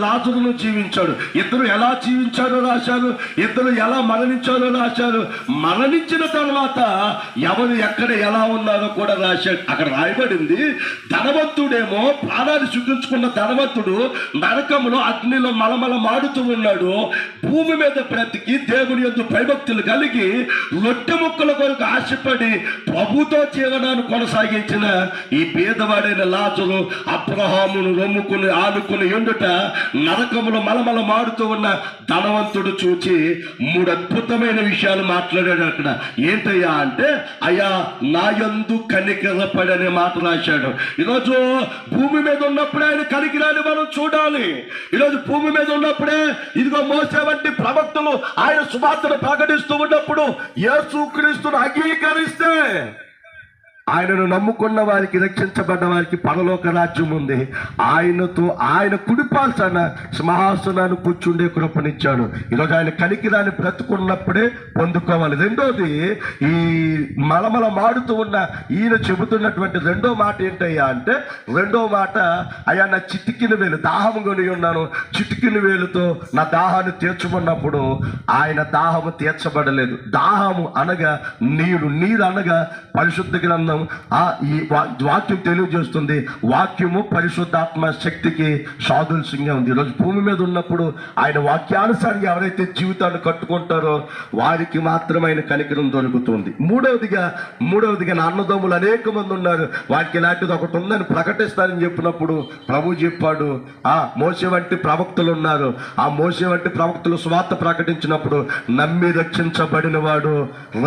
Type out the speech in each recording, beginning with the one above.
లాజరును జీవించాడు. ఇద్దరు ఎలా జీవించారో రాశారు, ఇద్దరు ఎలా మరణించారో రాశారు. మరణించిన తర్వాత ఎవరు ఎక్కడ ఎలా ఉన్నారో కూడా రాశాడు. అక్కడ రాయబడింది, ధనవంతుడేమో ప్రాణాలు సుఖించుకున్న ధనవంతుడు నరకములో అగ్నిలో మలమల మాడుతూ ఉన్నాడు. భూమి మీద బ్రతికి దేవుని యందు భయభక్తులు కలిగి రొట్టె ముక్కల కొరకు ఆశపడి ప్రభుతో జీవనాన్ని కొనసాగించిన ఈ పేదవాడైన లాజరు అబ్రహామును రొమ్ముకుని ఆనుకుని ఎండుట నరకములో మలమల మాడుతూ ఉన్న ధనవంతుడు చూచి 3 అద్భుతమైన విషయాలు మాట్లాడాడు. అక్కడ ఏంటయ్యా అంటే, అయ్యా నా యందు కనికరపడి అనే మాట రాశాడు. ఈరోజు భూమి మీద ఉన్నప్పుడే ఆయన కనికిరాని మనం చూడాలి. ఈరోజు భూమి మీద ఉన్నప్పుడే ఇదిగో మోసే వంటి ప్రవక్తలు ఆయన సువార్తను ప్రకటిస్తూ ఉన్నప్పుడు యేసుక్రీస్తును అంగీకరిస్తే ఆయనను నమ్ముకున్న వారికి, రక్షించబడ్డ వారికి పరలోక రాజ్యం ఉంది. ఆయనతో ఆయన కుడిపాల్సిన సింహాసనాన్ని కూర్చుండే కృపనిచ్చాడు. ఈరోజు ఆయన కనికిరాన్ని బ్రతుకున్నప్పుడే పొందుకోవాలి. రెండోది, ఈ మలమల మాడుతూ ఉన్న ఈయన చెబుతున్నటువంటి రెండో మాట ఏంటయ్యా అంటే, రెండో మాట, అయ్యా నా చిటికిన వేలు దాహం కొని ఉన్నాను, చిటికిన వేలుతో నా దాహాన్ని తీర్చమన్నప్పుడు ఆయన దాహము తీర్చబడలేదు. దాహము అనగా నీరు, నీరు అనగా పరిశుద్ధ గ్రంథం ఈ వాక్యం తెలియజేస్తుంది. వాక్యము పరిశుద్ధాత్మ శక్తికి సాదృశ్యంగా ఉంది. ఈరోజు భూమి మీద ఉన్నప్పుడు ఆయన వాక్యానుసారంగా ఎవరైతే జీవితాన్ని కట్టుకుంటారో వారికి మాత్రమైన కనికరం దొరుకుతుంది. మూడవదిగా నా అన్నదమ్ములు అనేక మంది ఉన్నారు, వారికి ఇలాంటిది ఒకటి ఉందని ప్రకటిస్తానని చెప్పినప్పుడు ప్రభు చెప్పాడు, మోసే వంటి ప్రవక్తలు ఉన్నారు. ఆ మోసే వంటి ప్రవక్తలు స్వార్థ ప్రకటించినప్పుడు నమ్మి రక్షించబడిన వాడు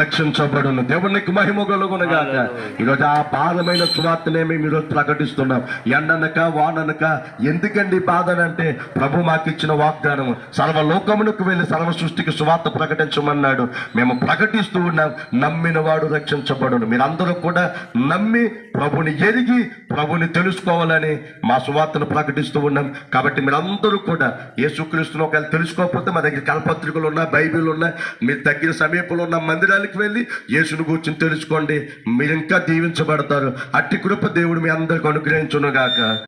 రక్షించబడును. దేవునికి మహిమ కలుగునుగాక. ఈరోజు ఆ బాధమైన సువార్తనే మేము ఈరోజు ప్రకటిస్తున్నాం. ఎండనక వాననక. ఎందుకండి బాధ అంటే, ప్రభు మాకు ఇచ్చిన వాగ్దానం, సర్వలోకమునకు వెళ్ళి సర్వ సృష్టికి సువార్త ప్రకటించమన్నాడు. మేము ప్రకటిస్తూ ఉన్నాం. నమ్మిన వాడు రక్షించబడును. మీరందరూ కూడా నమ్మి ప్రభుని ఎరిగి ప్రభుని తెలుసుకోవాలని మా సువార్తను ప్రకటిస్తూ ఉన్నాం. కాబట్టి మీరందరూ కూడా యేసుక్రీస్తును ఒకవేళ తెలుసుకోకపోతే మా దగ్గర కలపత్రికలు ఉన్నా, బైబిల్ ఉన్నా, మీ దగ్గర సమీపంలో ఉన్న మందిరాలకు వెళ్ళి యేసును కూర్చొని తెలుసుకోండి. మీరు ఇంకా దీవించబడతారు. అట్టి కృప దేవుడు మీ అందరికి అనుగ్రహించును గాక.